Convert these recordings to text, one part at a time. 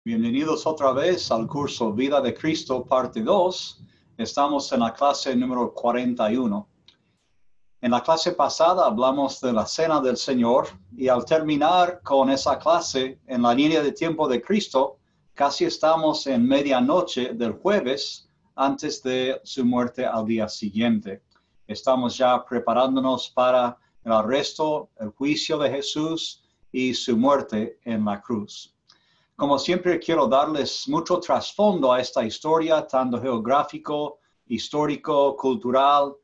Bienvenidos otra vez al curso Vida de Cristo, parte 2. Estamos en la clase número 41. En la clase pasada hablamos de la Cena del Señor y al terminar con esa clase en la línea de tiempo de Cristo, casi estamos en medianoche del jueves antes de su muerte al día siguiente. Estamos ya preparándonos para el arresto, el juicio de Jesús y su muerte en la cruz. Como siempre, quiero darles mucho trasfondo a esta historia, tanto geográfico, histórico, cultural,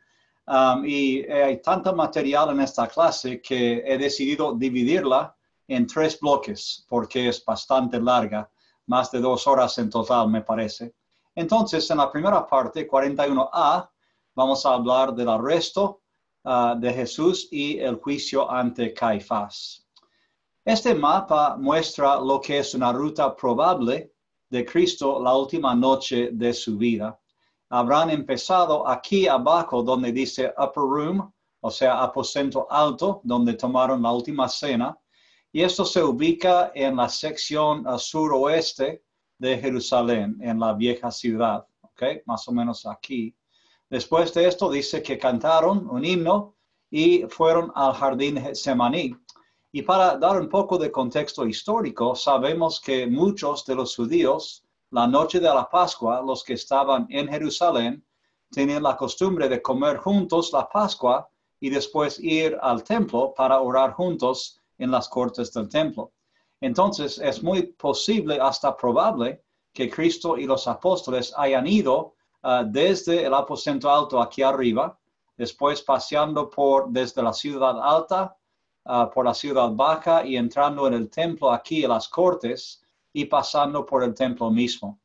y hay tanto material en esta clase que he decidido dividirla en 3 bloques, porque es bastante larga, más de 2 horas en total, me parece. Entonces, en la primera parte, 41a, vamos a hablar del arresto de Jesús y el juicio ante Caifás. Este mapa muestra lo que es una ruta probable de Cristo la última noche de su vida. Habrán empezado aquí abajo donde dice upper room, o sea, aposento alto, donde tomaron la última cena. Y esto se ubica en la sección suroeste de Jerusalén, en la vieja ciudad, ¿ok? Más o menos aquí. Después de esto dice que cantaron un himno y fueron al jardín de Getsemaní. Y para dar un poco de contexto histórico, sabemos que muchos de los judíos, la noche de la Pascua, los que estaban en Jerusalén, tenían la costumbre de comer juntos la Pascua y después ir al templo para orar juntos en las cortes del templo. Entonces, es muy posible, hasta probable, que Cristo y los apóstoles hayan ido desde el aposento alto aquí arriba, después paseando desde la ciudad alta, por la ciudad baja y entrando en el templo aquí en las cortes y pasando por el templo mismo.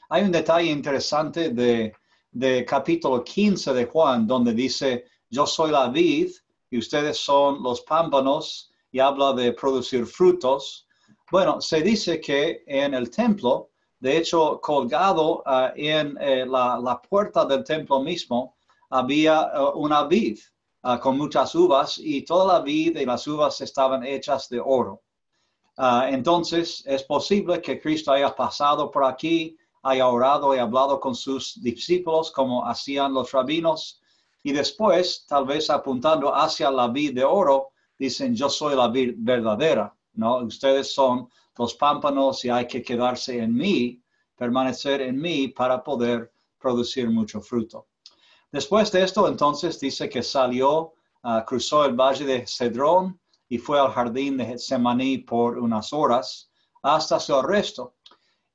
Hay un detalle interesante de capítulo 15 de Juan, donde dice, yo soy la vid y ustedes son los pámpanos, y habla de producir frutos. Bueno, se dice que en el templo, de hecho, colgado en la puerta del templo mismo, había una vid. Con muchas uvas, y toda la vid y las uvas estaban hechas de oro. Entonces, es posible que Cristo haya pasado por aquí, haya orado y hablado con sus discípulos, como hacían los rabinos, y después, tal vez apuntando hacia la vid de oro, dicen, yo soy la vid verdadera, ¿no? Ustedes son los pámpanos y hay que quedarse en mí, permanecer en mí para poder producir mucho fruto. Después de esto, entonces, dice que salió, cruzó el valle de Cedrón y fue al jardín de Getsemaní por unas horas hasta su arresto.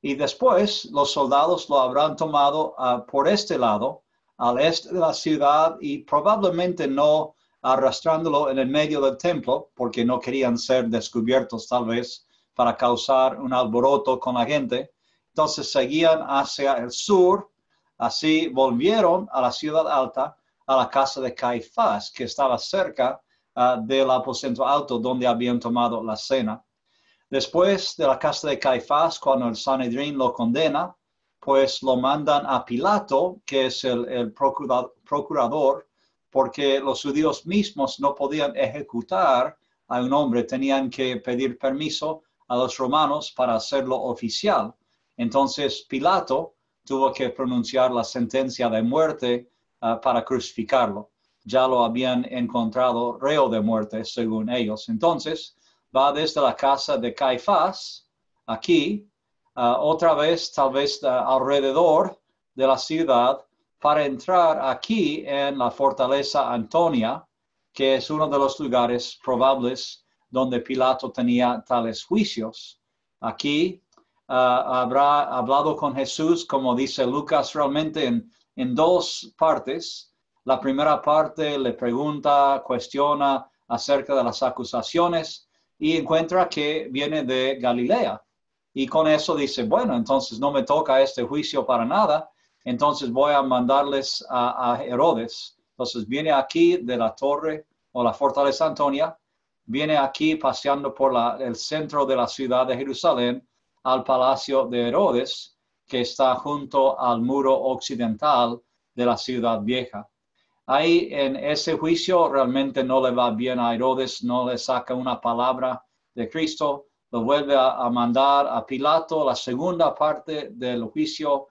Y después los soldados lo habrán tomado por este lado, al este de la ciudad, y probablemente no arrastrándolo en el medio del templo, porque no querían ser descubiertos tal vez para causar un alboroto con la gente. Entonces seguían hacia el sur. Así volvieron a la ciudad alta, a la casa de Caifás, que estaba cerca del aposento alto donde habían tomado la cena. Después de la casa de Caifás, cuando el Sanedrín lo condena, pues lo mandan a Pilato, que es el procurador, porque los judíos mismos no podían ejecutar a un hombre, tenían que pedir permiso a los romanos para hacerlo oficial. Entonces Pilato tuvo que pronunciar la sentencia de muerte para crucificarlo. Ya lo habían encontrado reo de muerte, según ellos. Entonces, va desde la casa de Caifás, aquí, otra vez, tal vez alrededor de la ciudad, para entrar aquí en la fortaleza Antonia, que es uno de los lugares probables donde Pilato tenía tales juicios. Aquí, habrá hablado con Jesús, como dice Lucas, realmente en 2 partes. La primera parte le pregunta, cuestiona acerca de las acusaciones y encuentra que viene de Galilea. Y con eso dice, bueno, entonces no me toca este juicio para nada, entonces voy a mandarles a Herodes. Entonces viene aquí de la torre o la fortaleza Antonia, viene aquí paseando por el centro de la ciudad de Jerusalén, al palacio de Herodes, que está junto al muro occidental de la ciudad vieja. Ahí en ese juicio realmente no le va bien a Herodes, no le saca una palabra de Cristo, lo vuelve a mandar a Pilato, la segunda parte del juicio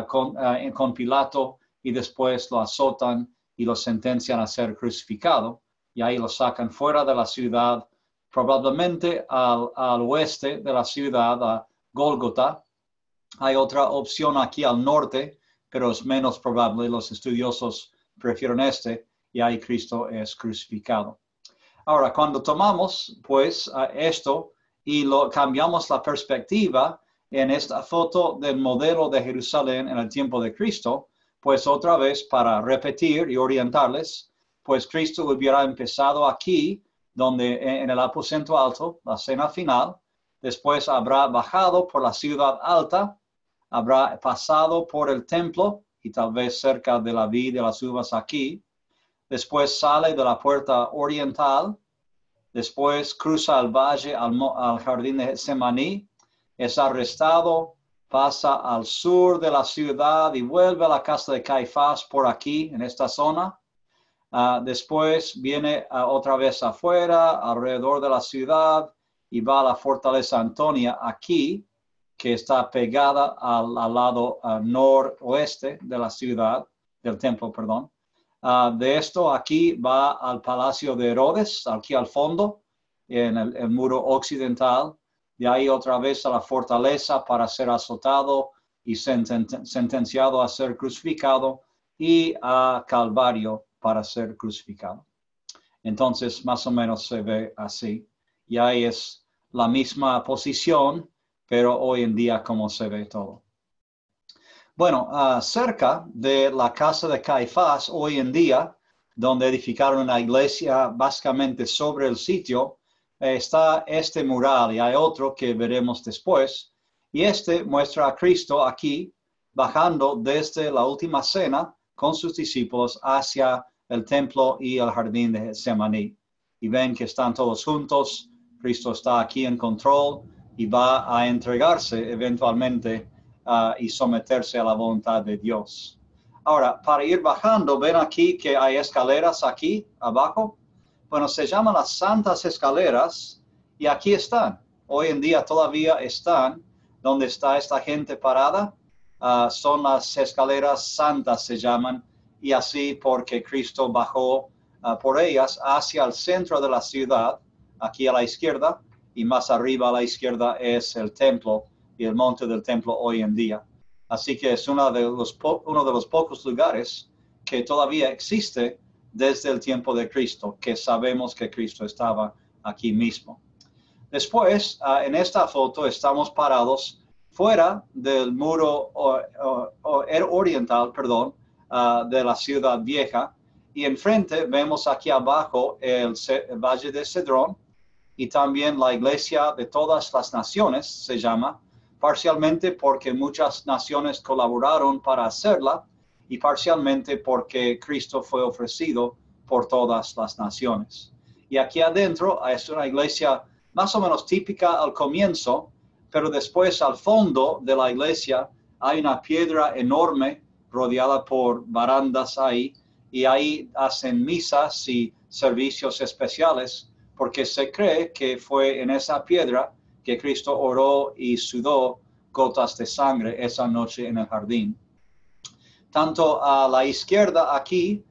con Pilato, y después lo azotan y lo sentencian a ser crucificado, y ahí lo sacan fuera de la ciudad, probablemente al oeste de la ciudad, a Gólgota. Hay otra opción aquí al norte, pero es menos probable. Los estudiosos prefieren este, y ahí Cristo es crucificado. Ahora, cuando tomamos, pues, esto y cambiamos la perspectiva en esta foto del modelo de Jerusalén en el tiempo de Cristo, pues otra vez para repetir y orientarles, pues Cristo hubiera empezado aquí, donde en el aposento alto, la cena final, después habrá bajado por la ciudad alta, habrá pasado por el templo y tal vez cerca de la vid de las uvas aquí, después sale de la puerta oriental, después cruza el valle al jardín de Getsemaní, es arrestado, pasa al sur de la ciudad y vuelve a la casa de Caifás por aquí, en esta zona. Después viene otra vez afuera, alrededor de la ciudad, y va a la fortaleza Antonia aquí, que está pegada al lado noroeste de la ciudad, del templo, perdón. De esto aquí va al palacio de Herodes, aquí al fondo, en el muro occidental. De ahí otra vez a la fortaleza para ser azotado y sentenciado a ser crucificado, y a Calvario para ser crucificado. Entonces, más o menos se ve así. Y ahí es la misma posición, pero hoy en día cómo se ve todo. Bueno, cerca de la casa de Caifás, hoy en día, donde edificaron una iglesia básicamente sobre el sitio, está este mural, y hay otro que veremos después. Y este muestra a Cristo aquí, bajando desde la última cena con sus discípulos hacia el templo y el jardín de Getsemaní. Y ven que están todos juntos, Cristo está aquí en control y va a entregarse eventualmente y someterse a la voluntad de Dios. Ahora, para ir bajando, ven aquí que hay escaleras aquí abajo. Bueno, se llaman las santas escaleras, y aquí están. Hoy en día todavía están donde está esta gente parada. Son las escaleras santas, se llaman, y así porque Cristo bajó por ellas hacia el centro de la ciudad, aquí a la izquierda, y más arriba a la izquierda es el templo y el monte del templo hoy en día. Así que es uno de los pocos lugares que todavía existe desde el tiempo de Cristo, que sabemos que Cristo estaba aquí mismo. Después, en esta foto estamos parados fuera del muro oriental, de la ciudad vieja, y enfrente vemos aquí abajo el Valle de Cedrón, y también la iglesia de todas las naciones se llama, parcialmente porque muchas naciones colaboraron para hacerla, y parcialmente porque Cristo fue ofrecido por todas las naciones. Y aquí adentro es una iglesia más o menos típica al comienzo, pero después al fondo de la iglesia hay una piedra enorme rodeada por barandas ahí, y ahí hacen misas y servicios especiales, porque se cree que fue en esa piedra que Cristo oró y sudó gotas de sangre esa noche en el jardín. Tanto a la izquierda aquí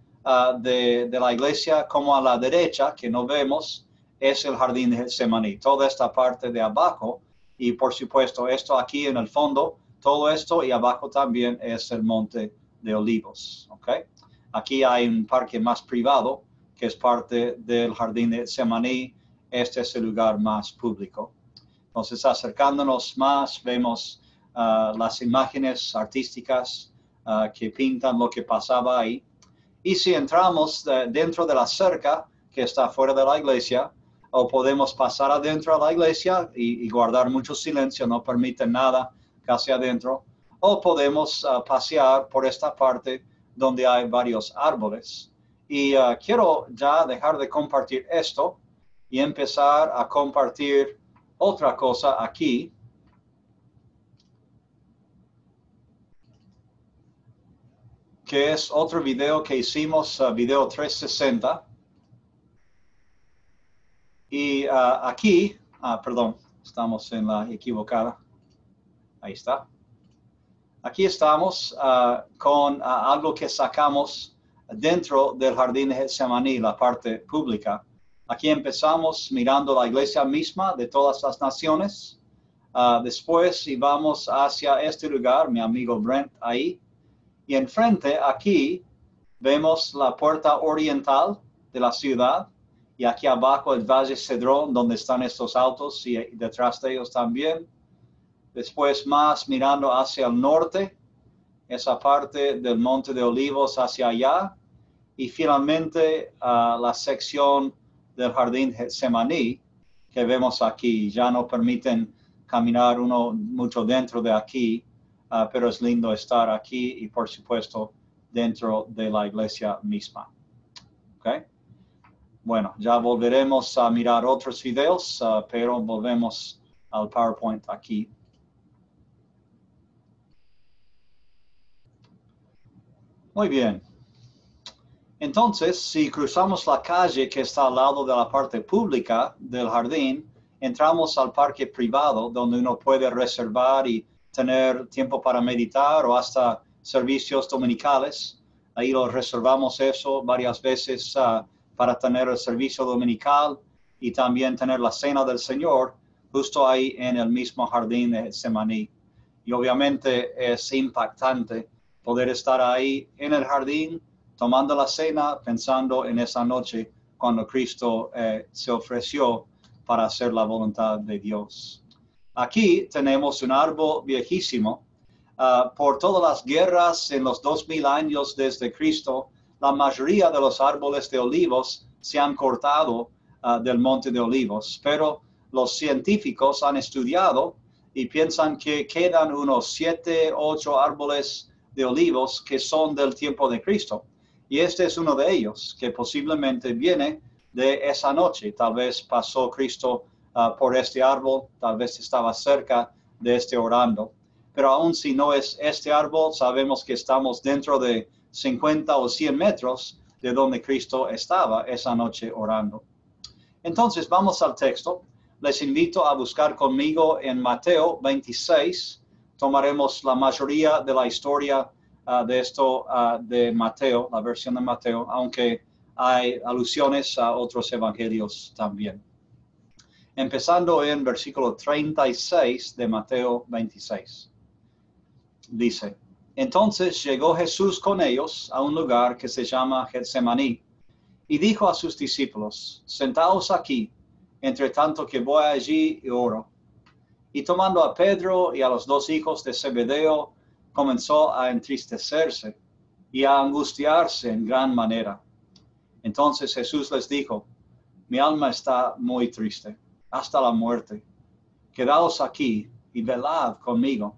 de la iglesia como a la derecha, que no vemos, es el jardín de Getsemaní. Toda esta parte de abajo, y por supuesto esto aquí en el fondo, todo esto, y abajo también es el monte de Olivos. ¿Okay? Aquí hay un parque más privado, que es parte del jardín de Getsemaní. Este es el lugar más público. Entonces, acercándonos más, vemos las imágenes artísticas que pintan lo que pasaba ahí. Y si entramos dentro de la cerca que está fuera de la iglesia, o podemos pasar adentro a la iglesia y guardar mucho silencio, no permite nada casi adentro, o podemos pasear por esta parte donde hay varios árboles. Y quiero ya dejar de compartir esto y empezar a compartir otra cosa aquí. Que es otro video que hicimos, video 360. Y aquí, perdón, estamos en la equivocada. Ahí está. Aquí estamos con algo que sacamos dentro del jardín de Getsemaní, la parte pública. Aquí empezamos mirando la iglesia misma de todas las naciones. Después íbamos hacia este lugar, mi amigo Brent ahí. Y enfrente, aquí, vemos la puerta oriental de la ciudad. Y aquí abajo el Valle Cedrón, donde están estos autos y detrás de ellos también. Después más mirando hacia el norte, esa parte del Monte de Olivos hacia allá. Y finalmente la sección del Jardín Getsemaní que vemos aquí. Ya no permiten caminar uno mucho dentro de aquí, pero es lindo estar aquí y por supuesto dentro de la iglesia misma. ¿Okay? Bueno, ya volveremos a mirar otros videos, pero volvemos al PowerPoint aquí. Muy bien. Entonces, si cruzamos la calle que está al lado de la parte pública del jardín, entramos al parque privado donde uno puede reservar y tener tiempo para meditar o hasta servicios dominicales. Ahí lo reservamos eso varias veces para tener el servicio dominical y también tener la cena del Señor justo ahí en el mismo jardín de Getsemaní. Y obviamente es impactante poder estar ahí en el jardín tomando la cena, pensando en esa noche cuando Cristo se ofreció para hacer la voluntad de Dios. Aquí tenemos un árbol viejísimo. Por todas las guerras en los 2000 años desde Cristo, la mayoría de los árboles de olivos se han cortado del Monte de Olivos, pero los científicos han estudiado y piensan que quedan unos 7, 8 árboles de olivos que son del tiempo de Cristo. Y este es uno de ellos, que posiblemente viene de esa noche. Tal vez pasó Cristo por este árbol, tal vez estaba cerca de este orando. Pero aun si no es este árbol, sabemos que estamos dentro de 50 o 100 metros de donde Cristo estaba esa noche orando. Entonces, vamos al texto. Les invito a buscar conmigo en Mateo 26. Tomaremos la mayoría de la historia de esto de Mateo, la versión de Mateo, aunque hay alusiones a otros evangelios también. Empezando en versículo 36 de Mateo 26. Dice, entonces llegó Jesús con ellos a un lugar que se llama Getsemaní y dijo a sus discípulos, sentaos aquí, entre tanto que voy allí y oro. Y tomando a Pedro y a los 2 hijos de Zebedeo, comenzó a entristecerse y a angustiarse en gran manera. Entonces Jesús les dijo, mi alma está muy triste, hasta la muerte. Quedaos aquí y velad conmigo.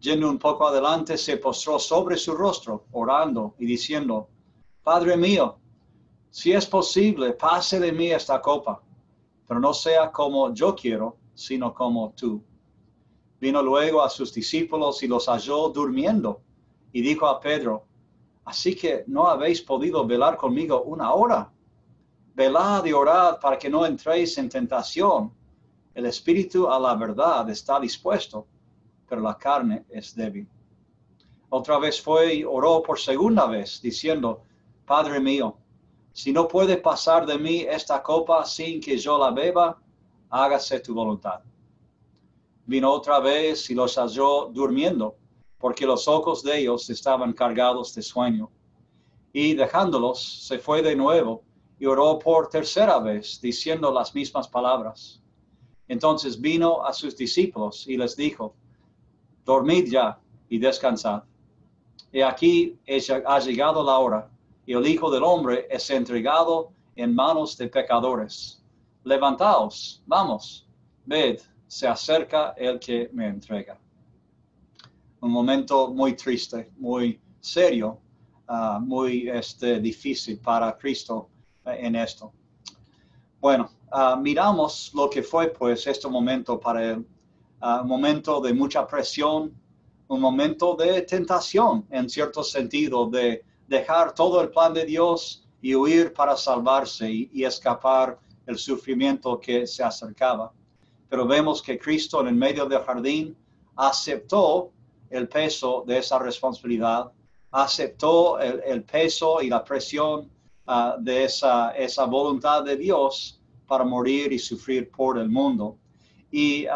Yendo un poco adelante, se postró sobre su rostro, orando y diciendo, Padre mío, si es posible, pase de mí esta copa, pero no sea como yo quiero, sino como tú. Vino luego a sus discípulos y los halló durmiendo, y dijo a Pedro, así que no habéis podido velar conmigo 1 hora. Velad y orad para que no entréis en tentación. El espíritu a la verdad está dispuesto, pero la carne es débil. Otra vez fue y oró por segunda vez, diciendo, Padre mío, si no puede pasar de mí esta copa sin que yo la beba, hágase tu voluntad. Vino otra vez y los halló durmiendo, porque los ojos de ellos estaban cargados de sueño. Y dejándolos, se fue de nuevo y oró por tercera vez, diciendo las mismas palabras. Entonces vino a sus discípulos y les dijo, dormid ya y descansad. Y aquí ha llegado la hora, y el Hijo del Hombre es entregado en manos de pecadores. Levantaos, vamos, ved, se acerca el que me entrega. Un momento muy triste, muy serio, muy difícil para Cristo en esto. Bueno, miramos lo que fue pues este momento para él. Un momento de mucha presión, un momento de tentación en cierto sentido, de dejar todo el plan de Dios y huir para salvarse y escapar el sufrimiento que se acercaba. pero vemos que Cristo en el medio del jardín aceptó el peso de esa responsabilidad, aceptó el peso y la presión de esa voluntad de Dios para morir y sufrir por el mundo. Y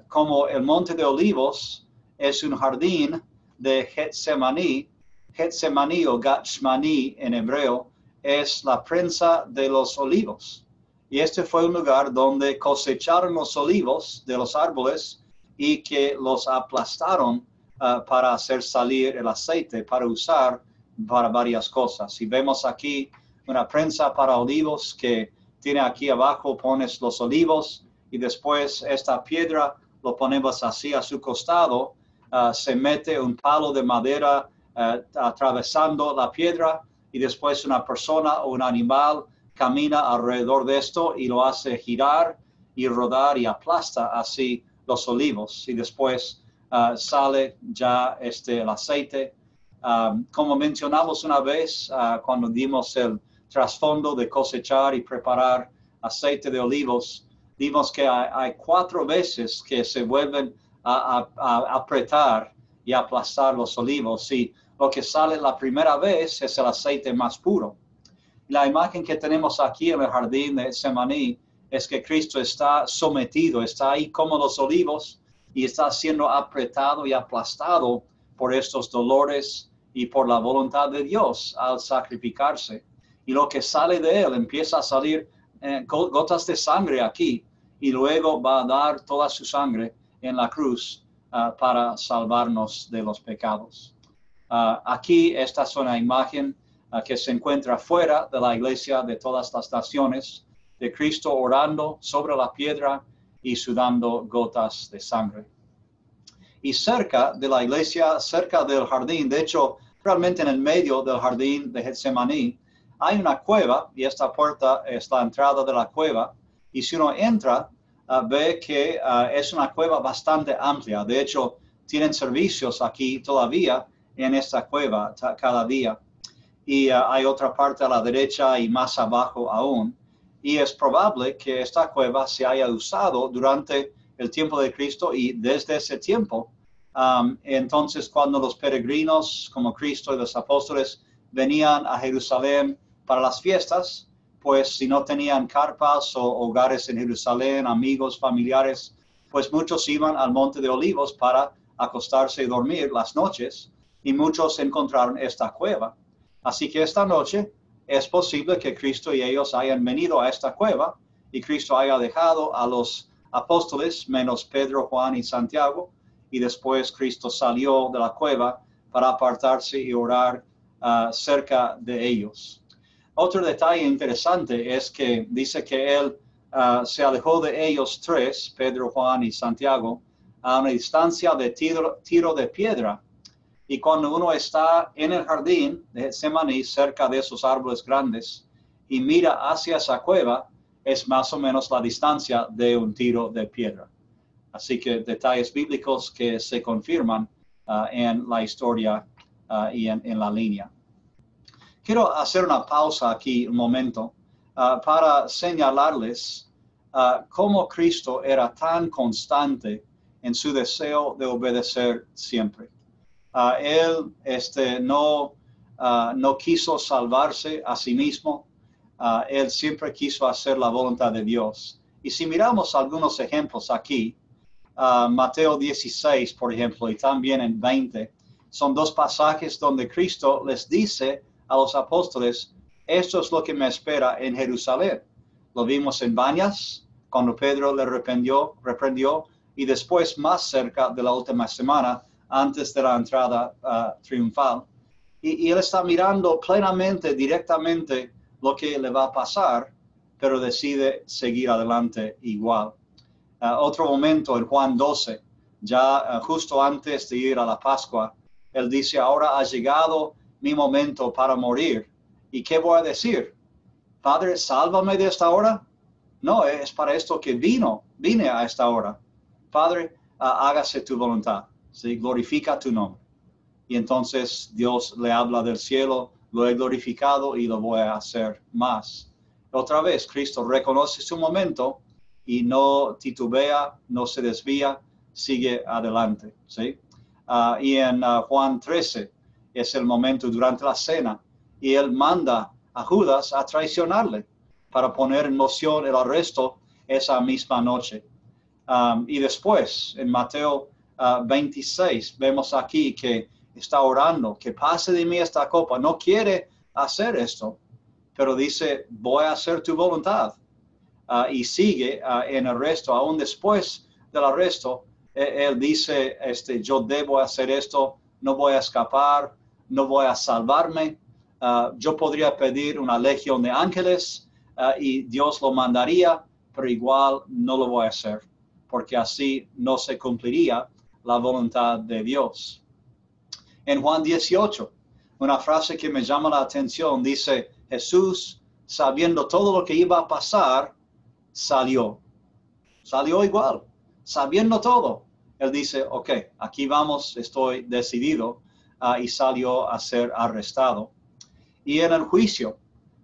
como el Monte de Olivos es un jardín de Getsemaní, Getsemaní o Gachmaní en hebreo, es la prensa de los olivos. Y este fue un lugar donde cosecharon los olivos de los árboles y que los aplastaron para hacer salir el aceite, para usar para varias cosas. Y vemos aquí una prensa para olivos que tiene aquí abajo, pones los olivos y después esta piedra lo ponemos así a su costado, se mete un palo de madera atravesando la piedra y después una persona o un animal camina alrededor de esto y lo hace girar y rodar y aplasta así los olivos y después sale ya el aceite. Como mencionamos una vez cuando dimos el trasfondo de cosechar y preparar aceite de olivos, vimos que hay 4 veces que se vuelven a apretar y aplastar los olivos y lo que sale la primera vez es el aceite más puro. La imagen que tenemos aquí en el jardín de Getsemaní es que Cristo está sometido, está ahí como los olivos y está siendo apretado y aplastado por estos dolores y por la voluntad de Dios al sacrificarse. Y lo que sale de él empieza a salir gotas de sangre aquí y luego va a dar toda su sangre en la cruz para salvarnos de los pecados. Aquí esta es una imagen que se encuentra fuera de la iglesia de todas las naciones, de Cristo orando sobre la piedra y sudando gotas de sangre. Y cerca de la iglesia, cerca del jardín, de hecho, realmente en el medio del jardín de Getsemaní, hay una cueva y esta puerta es la entrada de la cueva. Y si uno entra, ve que es una cueva bastante amplia. De hecho, tienen servicios aquí todavía en esta cueva cada día. Y hay otra parte a la derecha y más abajo aún. Y es probable que esta cueva se haya usado durante el tiempo de Cristo y desde ese tiempo. Entonces, cuando los peregrinos como Cristo y los apóstoles venían a Jerusalén para las fiestas, pues si no tenían carpas o hogares en Jerusalén, amigos, familiares, pues muchos iban al Monte de Olivos para acostarse y dormir las noches y muchos encontraron esta cueva. Así que esta noche es posible que Cristo y ellos hayan venido a esta cueva y Cristo haya dejado a los apóstoles, menos Pedro, Juan y Santiago, y después Cristo salió de la cueva para apartarse y orar cerca de ellos. Otro detalle interesante es que dice que él se alejó de ellos 3, Pedro, Juan y Santiago, a una distancia de tiro de piedra. Y cuando uno está en el jardín de Getsemaní, cerca de esos árboles grandes, y mira hacia esa cueva, es más o menos la distancia de un tiro de piedra. Así que detalles bíblicos que se confirman en la historia y en la línea. Quiero hacer una pausa aquí un momento para señalarles cómo Cristo era tan constante en su deseo de obedecer siempre. Él no quiso salvarse a sí mismo. Él siempre quiso hacer la voluntad de Dios. Y si miramos algunos ejemplos aquí, Mateo 16, por ejemplo, y también en 20, son 2 pasajes donde Cristo les dice a los apóstoles, esto es lo que me espera en Jerusalén. Lo vimos en Bañas, cuando Pedro le reprendió, y después más cerca de la última semana, antes de la entrada triunfal. Y él está mirando plenamente, directamente, lo que le va a pasar, pero decide seguir adelante igual. Otro momento en Juan 12, ya justo antes de ir a la Pascua, él dice, ahora ha llegado mi momento para morir. ¿Y qué voy a decir? Padre, sálvame de esta hora. No, es para esto que vine a esta hora. Padre, hágase tu voluntad. ¿Sí? Glorifica tu nombre. Y entonces Dios le habla del cielo, lo he glorificado y lo voy a hacer más. Otra vez, Cristo reconoce su momento y no titubea, no se desvía, sigue adelante, ¿sí? Y en Juan 13 es el momento durante la cena y él manda a Judas a traicionarle para poner en moción el arresto esa misma noche. Y después, en Mateo 26, vemos aquí que está orando, que pase de mí esta copa. No quiere hacer esto, pero dice, voy a hacer tu voluntad. Y sigue en arresto. Aún después del arresto, él dice, yo debo hacer esto, no voy a escapar, no voy a salvarme. Yo podría pedir una legión de ángeles y Dios lo mandaría, pero igual no lo voy a hacer, porque así no se cumpliría la voluntad de Dios. En Juan 18, una frase que me llama la atención, dice, Jesús, sabiendo todo lo que iba a pasar, salió igual, sabiendo todo. Él dice, ok, aquí vamos, estoy decidido, y salió a ser arrestado. Y en el juicio,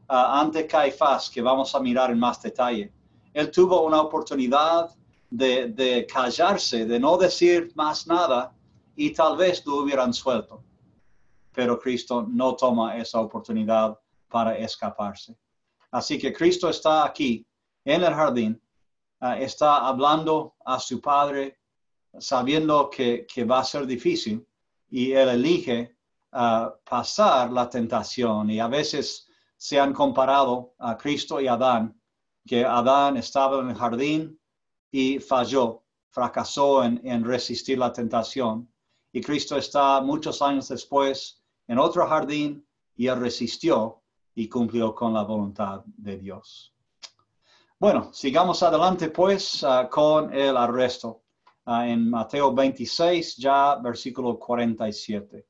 ante Caifás, que vamos a mirar en más detalle, él tuvo una oportunidad de callarse, de no decir más nada, y tal vez lo hubieran suelto. Pero Cristo no toma esa oportunidad para escaparse. Así que Cristo está aquí, en el jardín, está hablando a su Padre, sabiendo que va a ser difícil, y él elige pasar la tentación. Y a veces se han comparado a Cristo y Adán, que Adán estaba en el jardín y falló, fracasó en resistir la tentación. Y Cristo está muchos años después en otro jardín y él resistió y cumplió con la voluntad de Dios. Bueno, sigamos adelante pues con el arresto. En Mateo 26, ya versículo 47.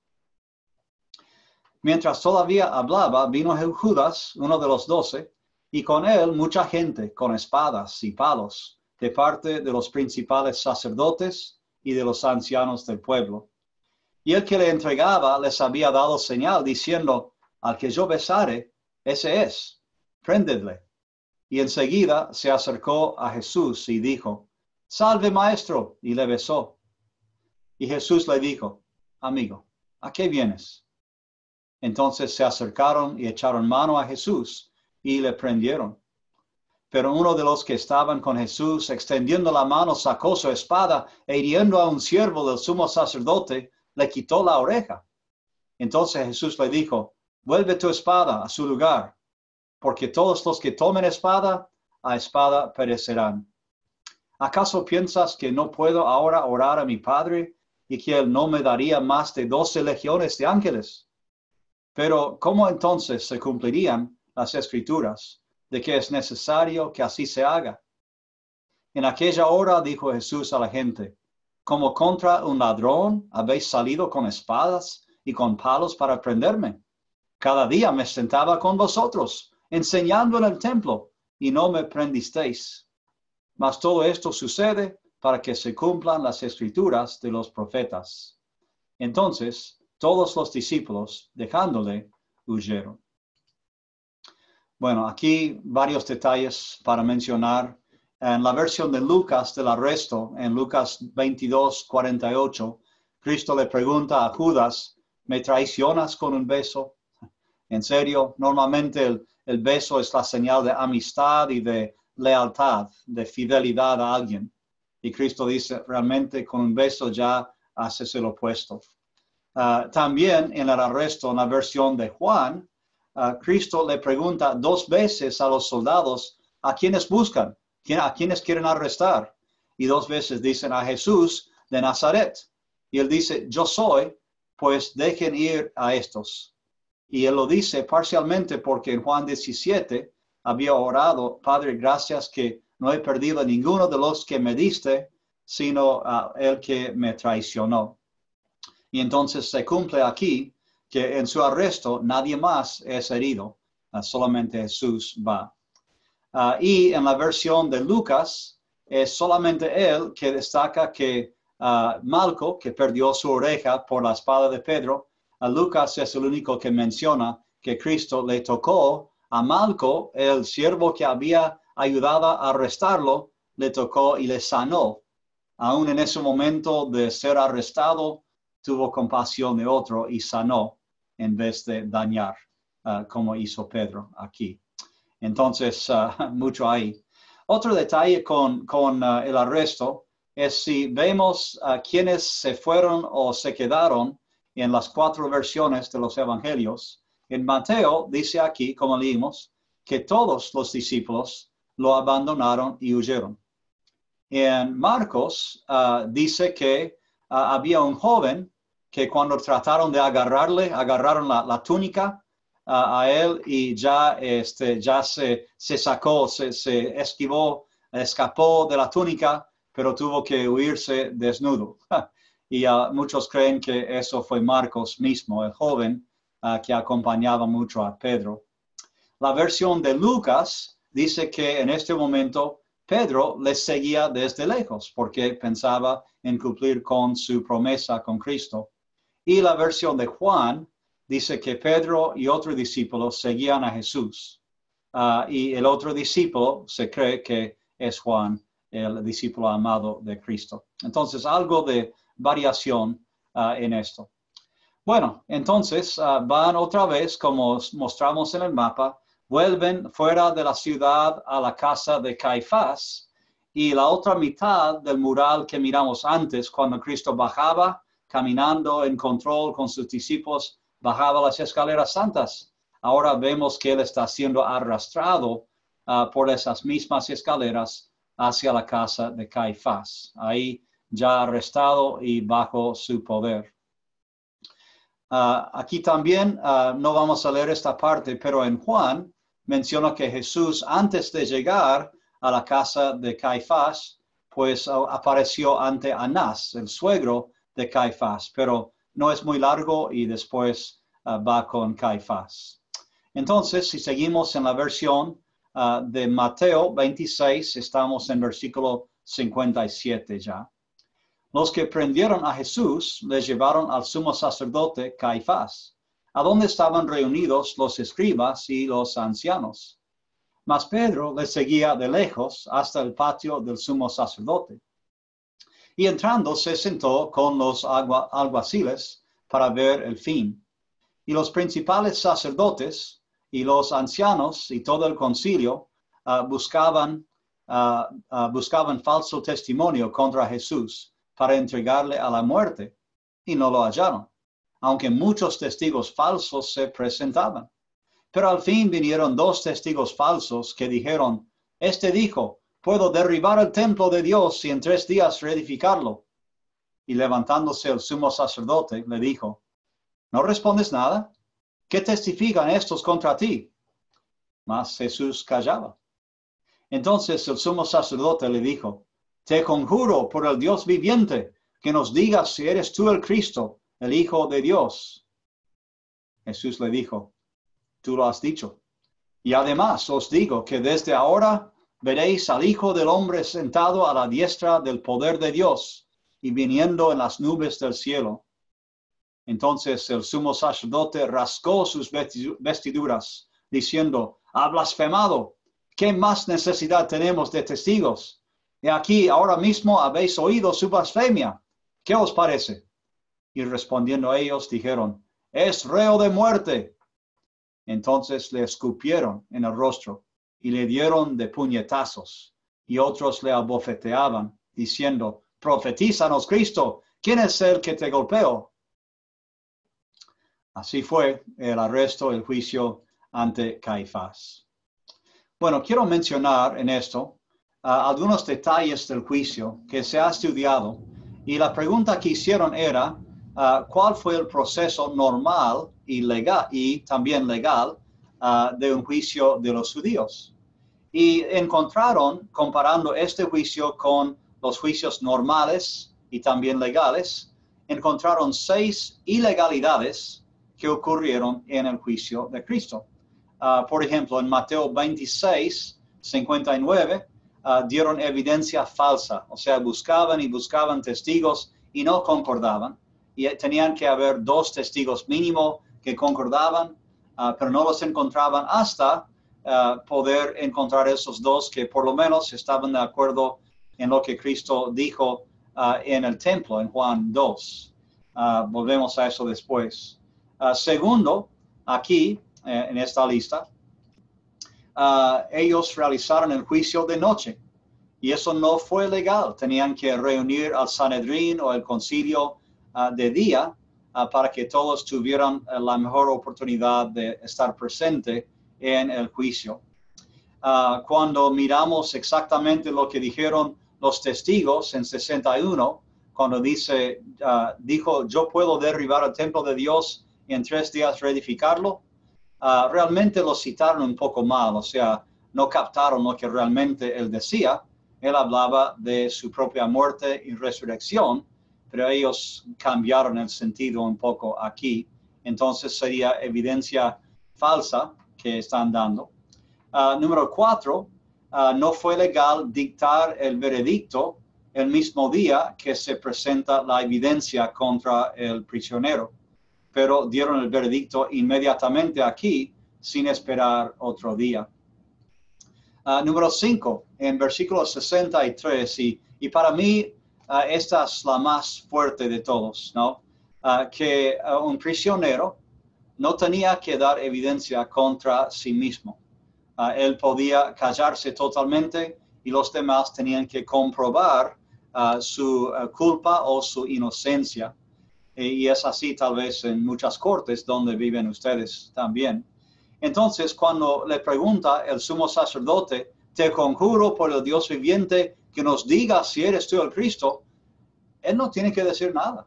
Mientras todavía hablaba, vino Judas, uno de los 12, y con él mucha gente con espadas y palos, de parte de los principales sacerdotes y de los ancianos del pueblo. Y el que le entregaba les había dado señal, diciendo, al que yo besare, ese es, prendedle. Y enseguida se acercó a Jesús y dijo, salve maestro, y le besó. Y Jesús le dijo, amigo, ¿a qué vienes? Entonces se acercaron y echaron mano a Jesús y le prendieron. Pero uno de los que estaban con Jesús, extendiendo la mano, sacó su espada e hiriendo a un siervo del sumo sacerdote, le quitó la oreja. Entonces Jesús le dijo, vuelve tu espada a su lugar, porque todos los que tomen espada, a espada perecerán. ¿Acaso piensas que no puedo ahora orar a mi Padre y que Él no me daría más de 12 legiones de ángeles? Pero ¿cómo entonces se cumplirían las Escrituras de que es necesario que así se haga? En aquella hora dijo Jesús a la gente, como contra un ladrón habéis salido con espadas y con palos para prenderme. Cada día me sentaba con vosotros, enseñando en el templo, y no me prendisteis. Mas todo esto sucede para que se cumplan las Escrituras de los profetas. Entonces, todos los discípulos, dejándole, huyeron. Bueno, aquí varios detalles para mencionar. En la versión de Lucas del arresto, en Lucas 22, 48, Cristo le pregunta a Judas, ¿me traicionas con un beso? En serio, normalmente el beso es la señal de amistad y de lealtad, de fidelidad a alguien. Y Cristo dice, realmente con un beso ya haces el opuesto. También en el arresto, en la versión de Juan, Cristo le pregunta 2 veces a los soldados a quienes buscan, a quienes quieren arrestar. Y 2 veces dicen a Jesús de Nazaret. Y él dice, yo soy, pues dejen ir a estos. Y él lo dice parcialmente porque en Juan 17 había orado, Padre, gracias que no he perdido a ninguno de los que me diste, sino a el que me traicionó. Y entonces se cumple aquí que en su arresto nadie más es herido, solamente Jesús va. Y en la versión de Lucas es solamente él que destaca que Malco, que perdió su oreja por la espada de Pedro, Lucas es el único que menciona que Cristo le tocó a Malco, el siervo que había ayudado a arrestarlo, le tocó y le sanó. Aún en ese momento de ser arrestado, tuvo compasión de otro y sanó en vez de dañar, como hizo Pedro aquí. Entonces, mucho ahí. Otro detalle con el arresto es si vemos quienes se fueron o se quedaron en las 4 versiones de los evangelios. En Mateo dice aquí, como leímos, que todos los discípulos lo abandonaron y huyeron. En Marcos dice que había un joven que cuando trataron de agarraron la túnica a él y ya se sacó, se escapó de la túnica, pero tuvo que huirse desnudo. Y muchos creen que eso fue Marcos mismo, el joven que acompañaba mucho a Pedro. La versión de Lucas dice que en este momento Pedro les seguía desde lejos porque pensaba en cumplir con su promesa con Cristo. Y la versión de Juan dice que Pedro y otro discípulo seguían a Jesús. Y el otro discípulo se cree que es Juan, el discípulo amado de Cristo. Entonces, algo de variación en esto. Bueno, entonces van otra vez, como mostramos en el mapa, vuelven fuera de la ciudad a la casa de Caifás, y la otra mitad del mural que miramos antes, cuando Cristo bajaba, caminando en control con sus discípulos, bajaba las escaleras santas. Ahora vemos que él está siendo arrastrado por esas mismas escaleras hacia la casa de Caifás, ahí ya arrestado y bajo su poder. Aquí también no vamos a leer esta parte, pero en Juan menciona que Jesús, antes de llegar a la casa de Caifás, pues apareció ante Anás, el suegro de Caifás, pero no es muy largo y después va con Caifás. Entonces, si seguimos en la versión de Mateo 26, estamos en versículo 57 ya. Los que prendieron a Jesús les llevaron al sumo sacerdote Caifás, a donde estaban reunidos los escribas y los ancianos. Mas Pedro les seguía de lejos hasta el patio del sumo sacerdote. Y entrando se sentó con los alguaciles para ver el fin. Y los principales sacerdotes y los ancianos y todo el concilio buscaban falso testimonio contra Jesús para entregarle a la muerte, y no lo hallaron, aunque muchos testigos falsos se presentaban. Pero al fin vinieron 2 testigos falsos que dijeron, este dijo, puedo derribar el templo de Dios y en 3 días reedificarlo. Y levantándose el sumo sacerdote, le dijo, ¿no respondes nada? ¿Qué testifican estos contra ti? Mas Jesús callaba. Entonces el sumo sacerdote le dijo, te conjuro por el Dios viviente, que nos digas si eres tú el Cristo, el Hijo de Dios. Jesús le dijo, tú lo has dicho. Y además os digo que desde ahora veréis al Hijo del Hombre sentado a la diestra del poder de Dios y viniendo en las nubes del cielo. Entonces el sumo sacerdote rasgó sus vestiduras, diciendo, ha blasfemado. ¿Qué más necesidad tenemos de testigos? Y aquí ahora mismo habéis oído su blasfemia. ¿Qué os parece? Y respondiendo a ellos dijeron, es reo de muerte. Entonces le escupieron en el rostro y le dieron de puñetazos. Y otros le abofeteaban, diciendo, profetízanos, Cristo, ¿quién es el que te golpeó? Así fue el arresto, el juicio ante Caifás. Bueno, quiero mencionar en esto algunos detalles del juicio que se ha estudiado, y la pregunta que hicieron era ¿cuál fue el proceso normal y legal y también legal de un juicio de los judíos? Y encontraron, comparando este juicio con los juicios normales y también legales, encontraron 6 ilegalidades que ocurrieron en el juicio de Cristo. Por ejemplo, en Mateo 26, 59, dieron evidencia falsa, o sea, buscaban y buscaban testigos y no concordaban, y tenían que haber 2 testigos mínimo que concordaban, pero no los encontraban hasta poder encontrar esos 2 que por lo menos estaban de acuerdo en lo que Cristo dijo en el templo, en Juan 2. Volvemos a eso después. Segundo, aquí, en esta lista, ellos realizaron el juicio de noche. Y eso no fue legal. Tenían que reunir al Sanedrín o el concilio de día para que todos tuvieran la mejor oportunidad de estar presente en el juicio. Cuando miramos exactamente lo que dijeron los testigos en 61, cuando dijo, yo puedo derribar el templo de Dios y en 3 días reedificarlo, realmente lo citaron un poco mal, o sea, no captaron lo que realmente él decía. Él hablaba de su propia muerte y resurrección, pero ellos cambiaron el sentido un poco aquí. Entonces sería evidencia falsa que están dando. Número 4, no fue legal dictar el veredicto el mismo día que se presenta la evidencia contra el prisionero, pero dieron el veredicto inmediatamente aquí sin esperar otro día. Número 5, en versículo 63, y para mí esta es la más fuerte de todos, ¿no? Que un prisionero no tenía que dar evidencia contra sí mismo. Él podía callarse totalmente y los demás tenían que comprobar su culpa o su inocencia. Y es así tal vez en muchas cortes donde viven ustedes también. Entonces, cuando le pregunta el sumo sacerdote, te conjuro por el Dios viviente que nos diga si eres tú el Cristo, él no tiene que decir nada.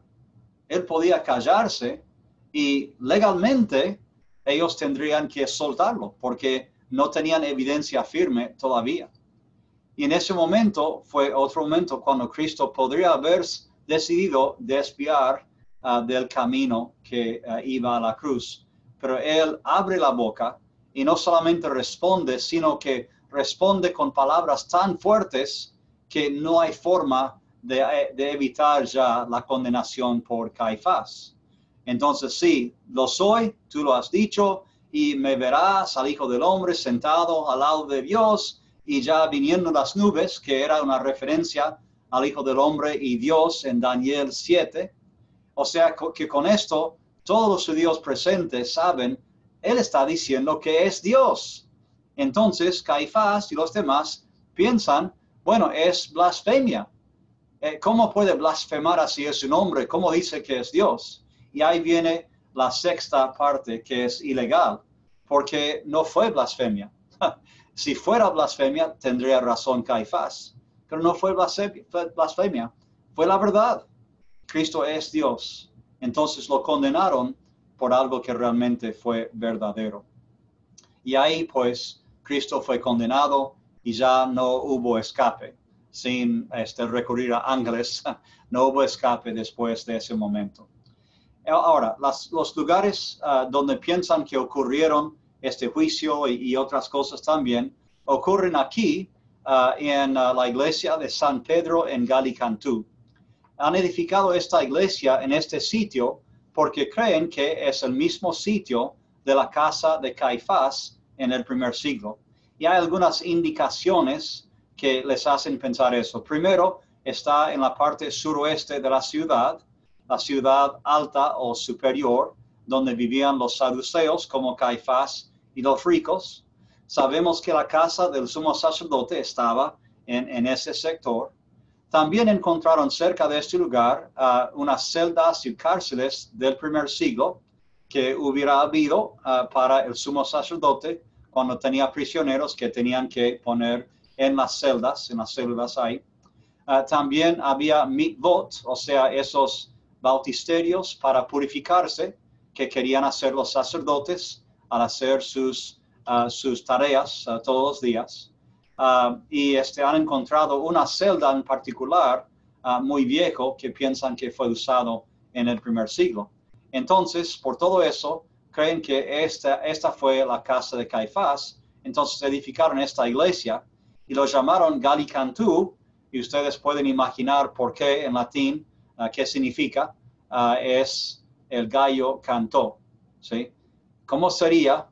Él podía callarse y legalmente ellos tendrían que soltarlo porque no tenían evidencia firme todavía. Y en ese momento fue otro momento cuando Cristo podría haber decidido desviar del camino que iba a la cruz. Pero él abre la boca y no solamente responde, sino que responde con palabras tan fuertes que no hay forma de evitar ya la condenación por Caifás. Entonces, sí, lo soy, tú lo has dicho, y me verás al Hijo del Hombre sentado al lado de Dios y ya viniendo las nubes, que era una referencia al Hijo del Hombre y Dios en Daniel 7. O sea, que con esto todos los judíos presentes saben, él está diciendo que es Dios. Entonces, Caifás y los demás piensan, bueno, es blasfemia. ¿Cómo puede blasfemar así es su nombre? ¿Cómo dice que es Dios? Y ahí viene la sexta parte, que es ilegal, porque no fue blasfemia. Si fuera blasfemia, tendría razón Caifás, pero no fue blasfemia, fue la verdad. Cristo es Dios. Entonces lo condenaron por algo que realmente fue verdadero. Y ahí pues Cristo fue condenado y ya no hubo escape. Sin recurrir a ángeles, no hubo escape después de ese momento. Ahora, los lugares donde piensan que ocurrieron este juicio y otras cosas también, ocurren aquí en la iglesia de San Pedro en Galicantú. Han edificado esta iglesia en este sitio porque creen que es el mismo sitio de la casa de Caifás en el primer siglo. Y hay algunas indicaciones que les hacen pensar eso. Primero, está en la parte suroeste de la ciudad alta o superior, donde vivían los saduceos como Caifás y los ricos. Sabemos que la casa del sumo sacerdote estaba en ese sector. También encontraron cerca de este lugar unas celdas y cárceles del primer siglo que hubiera habido para el sumo sacerdote cuando tenía prisioneros que tenían que poner en las células ahí. También había mitvot, o sea, esos bautisterios para purificarse que querían hacer los sacerdotes al hacer sus tareas todos los días. Y han encontrado una celda en particular muy viejo que piensan que fue usado en el primer siglo. Entonces, por todo eso, creen que esta fue la casa de Caifás. Entonces edificaron esta iglesia y lo llamaron Galicantú, y ustedes pueden imaginar por qué en latín, qué significa, es el gallo cantó, ¿sí? ¿Cómo sería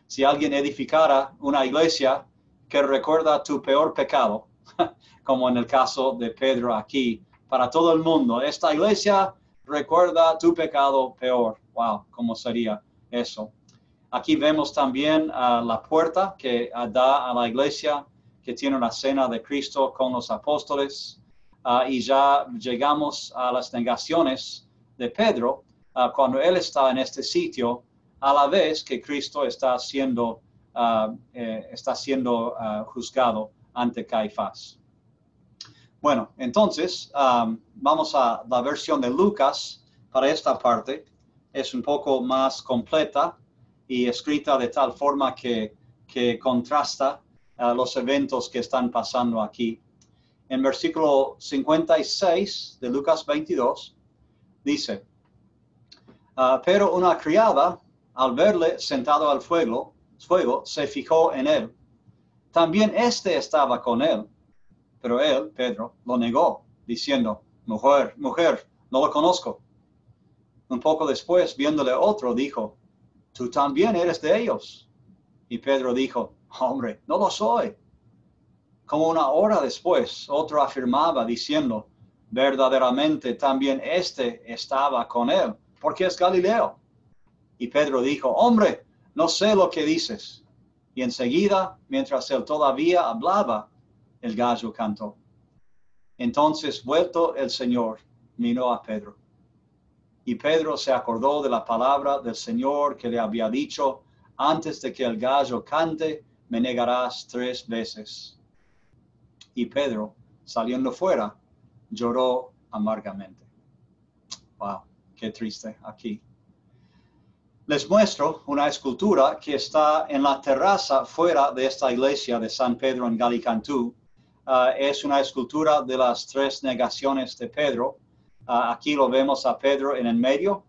si alguien edificara una iglesia que recuerda tu peor pecado como en el caso de Pedro aquí, para todo el mundo. Esta iglesia recuerda tu pecado peor. Wow, ¿cómo sería eso? Aquí vemos también la puerta que da a la iglesia, que tiene una cena de Cristo con los apóstoles. Y ya llegamos a las negaciones de Pedro cuando él está en este sitio, a la vez que Cristo está siendo juzgado ante Caifás. Bueno, entonces vamos a la versión de Lucas para esta parte. Es un poco más completa y escrita de tal forma que contrasta los eventos que están pasando aquí. En versículo 56 de Lucas 22 dice, pero una criada, al verle sentado al fuego, se fijó en él. También éste estaba con él, pero él, Pedro, lo negó, diciendo, mujer, no lo conozco. Un poco después, viéndole otro, dijo, tú también eres de ellos. Y Pedro dijo, hombre, no lo soy. Como una hora después, otro afirmaba, diciendo, verdaderamente también éste estaba con él, porque es Galileo. Y Pedro dijo, hombre, no sé lo que dices. Y enseguida, mientras él todavía hablaba, el gallo cantó. Entonces, vuelto el Señor, miró a Pedro. Y Pedro se acordó de la palabra del Señor que le había dicho, antes de que el gallo cante, me negarás 3 veces. Y Pedro, saliendo fuera, lloró amargamente. Wow, qué triste aquí. Les muestro una escultura que está en la terraza fuera de esta iglesia de San Pedro en Galicantú. Es una escultura de las 3 negaciones de Pedro. Aquí lo vemos a Pedro en el medio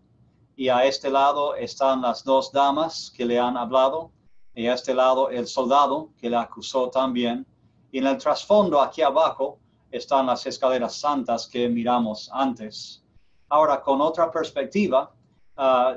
y a este lado están las 2 damas que le han hablado y a este lado el soldado que le acusó también. Y en el trasfondo, aquí abajo, están las escaleras santas que miramos antes. Ahora, con otra perspectiva,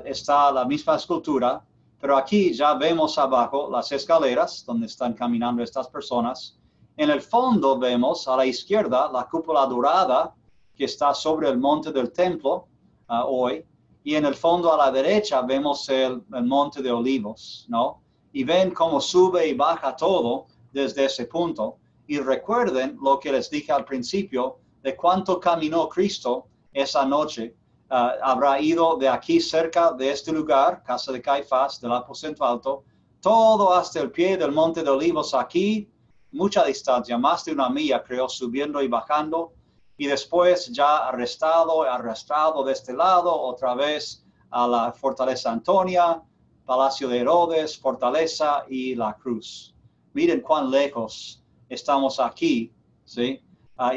está la misma escultura, pero aquí ya vemos abajo las escaleras donde están caminando estas personas. En el fondo vemos a la izquierda la cúpula dorada que está sobre el monte del templo hoy. Y en el fondo a la derecha vemos el monte de Olivos, ¿no? Y ven cómo sube y baja todo desde ese punto. Y recuerden lo que les dije al principio de cuánto caminó Cristo esa noche. Habrá ido de aquí cerca de este lugar, casa de Caifás, del aposento alto, todo hasta el pie del monte de Olivos aquí, mucha distancia, más de 1 milla creo, subiendo y bajando, y después ya arrastrado de este lado, otra vez a la fortaleza Antonia, Palacio de Herodes, fortaleza y la cruz. Miren cuán lejos estamos aquí, ¿sí?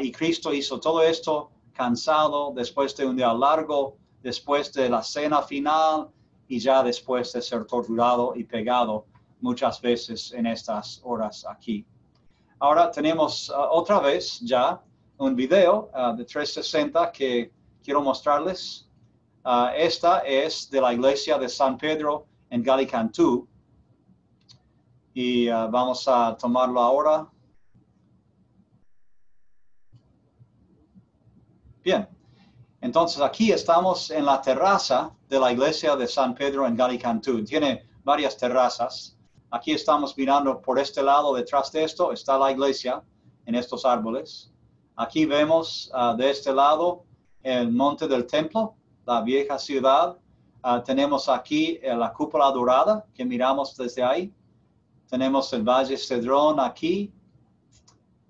Y Cristo hizo todo esto cansado, después de un día largo, después de la cena final y ya después de ser torturado y pegado muchas veces en estas horas aquí. Ahora tenemos otra vez ya un video de 360 que quiero mostrarles. Esta es de la iglesia de San Pedro en Galicantú y vamos a tomarlo ahora. Bien, entonces aquí estamos en la terraza de la iglesia de San Pedro en Galicantú. Tiene varias terrazas. Aquí estamos mirando por este lado, detrás de esto está la iglesia en estos árboles. Aquí vemos de este lado el monte del templo, la vieja ciudad. Tenemos aquí la cúpula dorada que miramos desde ahí. Tenemos el Valle Cedrón aquí.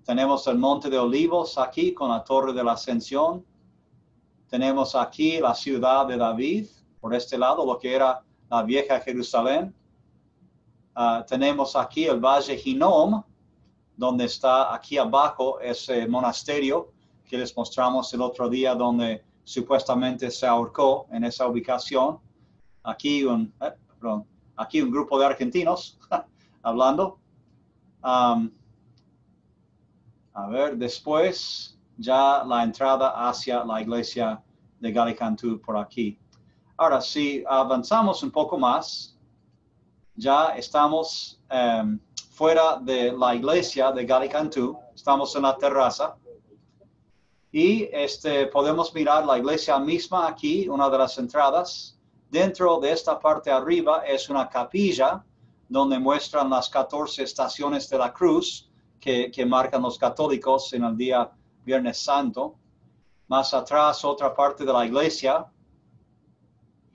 Tenemos el Monte de Olivos aquí con la Torre de la Ascensión. Tenemos aquí la ciudad de David, por este lado, lo que era la vieja Jerusalén. Tenemos aquí el Valle Hinnom, donde está aquí abajo ese monasterio que les mostramos el otro día, donde supuestamente se ahorcó en esa ubicación. Aquí un grupo de argentinos hablando. A ver, después ya la entrada hacia la iglesia de Galicantú por aquí. Ahora, si avanzamos un poco más, ya estamos fuera de la iglesia de Galicantú Estamos en la terraza. Y podemos mirar la iglesia misma aquí, una de las entradas. Dentro de esta parte arriba es una capilla donde muestran las 14 estaciones de la cruz que marcan los católicos en el día Viernes Santo. Más atrás, otra parte de la iglesia.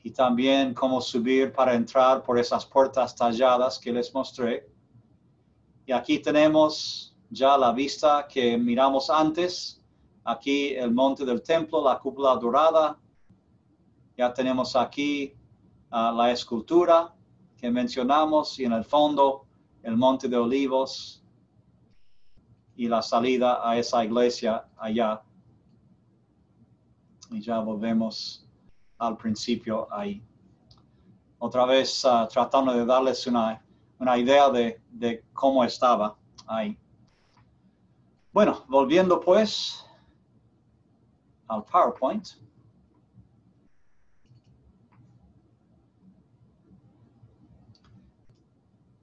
Y también cómo subir para entrar por esas puertas talladas que les mostré. Y aquí tenemos ya la vista que miramos antes. Aquí el monte del templo, la cúpula dorada. Ya tenemos aquí la escultura que mencionamos y en el fondo el monte de olivos y la salida a esa iglesia allá. Y ya volvemos al principio ahí. Otra vez tratando de darles una idea de cómo estaba ahí. Bueno, volviendo pues al PowerPoint.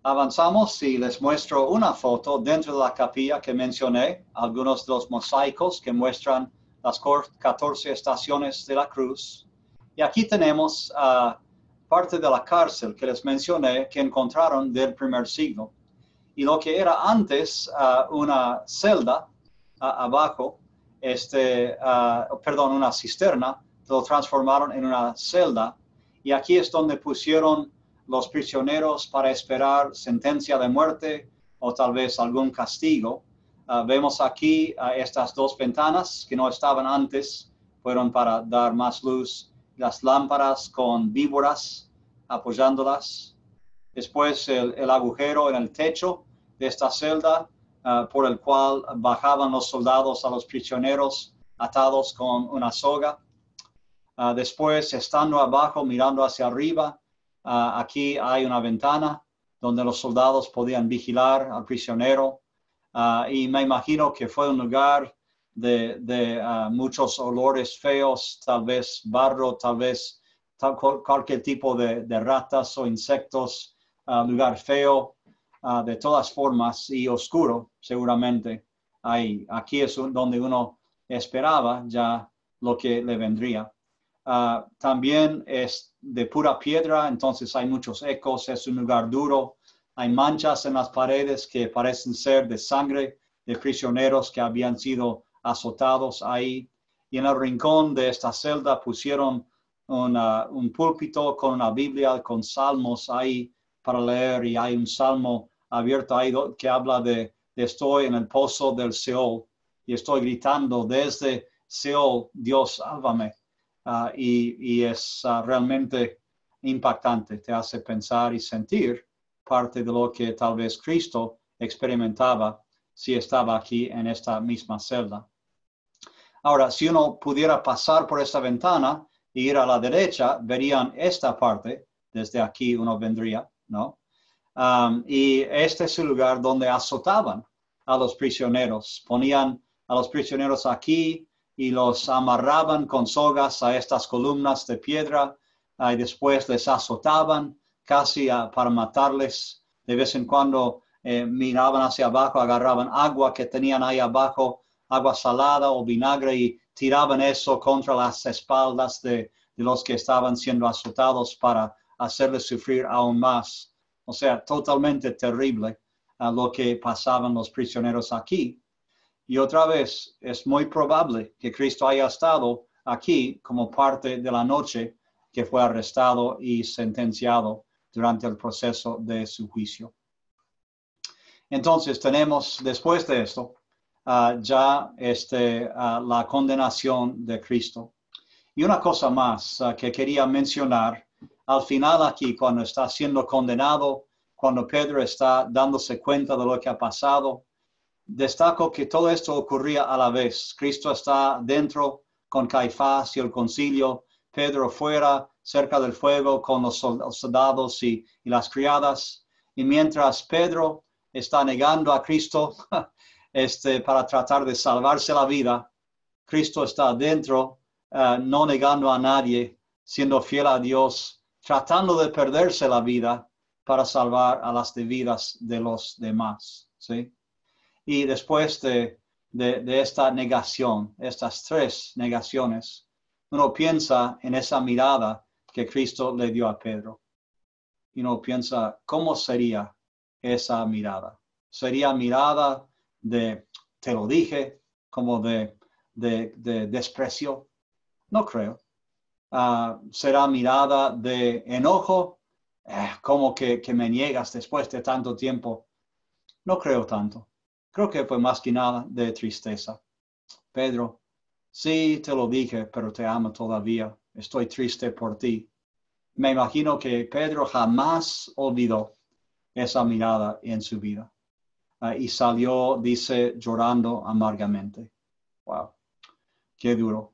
Avanzamos y les muestro una foto dentro de la capilla que mencioné, algunos de los mosaicos que muestran las 14 estaciones de la cruz. Y aquí tenemos parte de la cárcel que les mencioné que encontraron del primer siglo. Y lo que era antes una celda abajo, una cisterna, lo transformaron en una celda. Y aquí es donde pusieron los prisioneros para esperar sentencia de muerte o tal vez algún castigo. Vemos aquí estas dos ventanas que no estaban antes, fueron para dar más luz. Las lámparas con víboras apoyándolas. Después el agujero en el techo de esta celda por el cual bajaban los soldados a los prisioneros atados con una soga. Después, estando abajo, mirando hacia arriba, aquí hay una ventana donde los soldados podían vigilar al prisionero. Y me imagino que fue un lugar de muchos olores feos, tal vez barro, tal vez cualquier tipo de ratas o insectos, lugar feo, de todas formas, y oscuro, seguramente. Aquí es donde uno esperaba ya lo que le vendría. También es de pura piedra, entonces hay muchos ecos, es un lugar duro. Hay manchas en las paredes que parecen ser de sangre de prisioneros que habían sido azotados ahí. Y en el rincón de esta celda pusieron un púlpito con una Biblia, con salmos ahí para leer. Y hay un salmo abierto ahí que habla de estoy en el pozo del Seol y estoy gritando desde Seol, Dios, sálvame. Y es realmente impactante, te hace pensar y sentir parte de lo que tal vez Cristo experimentaba si estaba aquí en esta misma celda. Ahora, si uno pudiera pasar por esta ventana e ir a la derecha, verían esta parte, desde aquí uno vendría, ¿no? Y este es el lugar donde azotaban a los prisioneros, ponían a los prisioneros aquí y los amarraban con sogas a estas columnas de piedra y después les azotaban casi para matarles. De vez en cuando miraban hacia abajo, agarraban agua que tenían ahí abajo, agua salada o vinagre y tiraban eso contra las espaldas de los que estaban siendo azotados para hacerles sufrir aún más. O sea, totalmente terrible lo que pasaban los prisioneros aquí. Y otra vez, es muy probable que Cristo haya estado aquí como parte de la noche que fue arrestado y sentenciado durante el proceso de su juicio. Entonces tenemos, después de esto, ya la condenación de Cristo. Y una cosa más que quería mencionar, al final aquí, cuando está siendo condenado, cuando Pedro está dándose cuenta de lo que ha pasado, destaco que todo esto ocurría a la vez. Cristo está dentro con Caifás y el concilio, Pedro fuera, cerca del fuego con los soldados y las criadas. Y mientras Pedro está negando a Cristo para tratar de salvarse la vida, Cristo está dentro, no negando a nadie, siendo fiel a Dios, tratando de perderse la vida para salvar a las vidas de los demás, ¿sí? Y después de esta negación, estas 3 negaciones, uno piensa en esa mirada que Cristo le dio a Pedro. Y uno piensa, ¿cómo sería esa mirada? ¿Sería mirada de, te lo dije, como de desprecio? No creo. ¿Será mirada de enojo? ¿Cómo que me niegas después de tanto tiempo? No creo tanto. Creo que fue más que nada de tristeza. Pedro, sí, te lo dije, pero te amo todavía. Estoy triste por ti. Me imagino que Pedro jamás olvidó esa mirada en su vida. Y salió, dice, llorando amargamente. Wow, qué duro.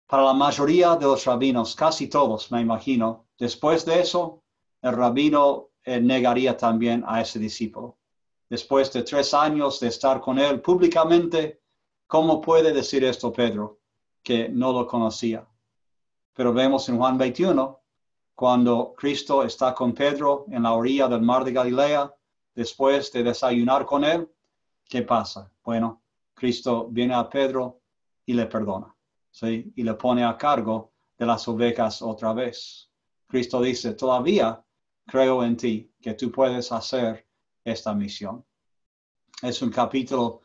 Para la mayoría de los rabinos, casi todos, me imagino, después de eso, el rabino negaría también a ese discípulo. Después de 3 años de estar con él públicamente, ¿cómo puede decir esto Pedro, que no lo conocía? Pero vemos en Juan 21, cuando Cristo está con Pedro en la orilla del mar de Galilea, después de desayunar con él, ¿qué pasa? Bueno, Cristo viene a Pedro y le perdona, ¿sí? Y le pone a cargo de las ovejas otra vez. Cristo dice, todavía creo en ti, que tú puedes hacer esta misión. Es un capítulo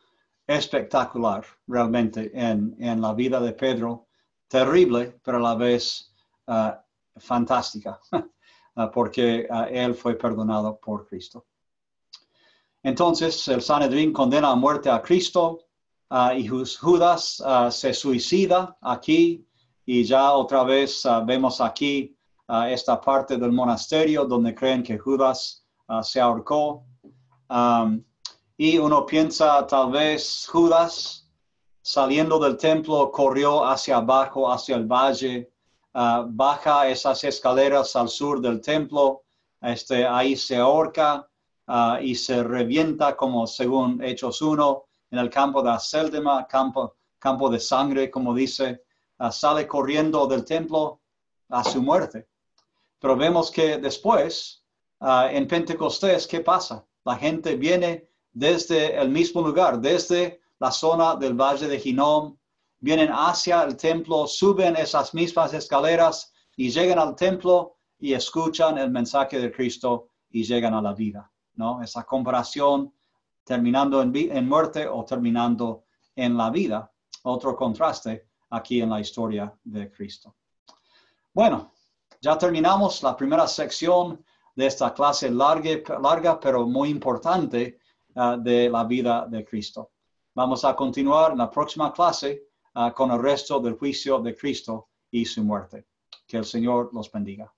espectacular realmente en la vida de Pedro, terrible, pero a la vez fantástica, porque él fue perdonado por Cristo. Entonces el Sanedrín condena a muerte a Cristo y Judas se suicida aquí, y ya otra vez vemos aquí esta parte del monasterio donde creen que Judas se ahorcó. Y uno piensa, tal vez Judas, saliendo del templo, corrió hacia abajo, hacia el valle, baja esas escaleras al sur del templo, ahí se ahorca y se revienta, como según Hechos 1, en el campo de Acéldama, campo de sangre, como dice, sale corriendo del templo a su muerte. Pero vemos que después, en Pentecostés, ¿qué pasa? La gente viene desde el mismo lugar, desde la zona del Valle de Hinnom, vienen hacia el templo, suben esas mismas escaleras y llegan al templo y escuchan el mensaje de Cristo y llegan a la vida, ¿no? Esa comparación terminando en muerte o terminando en la vida. Otro contraste aquí en la historia de Cristo. Bueno, ya terminamos la primera sección de esta clase larga pero muy importante de la vida de Cristo. Vamos a continuar en la próxima clase con el resto del juicio de Cristo y su muerte. Que el Señor los bendiga.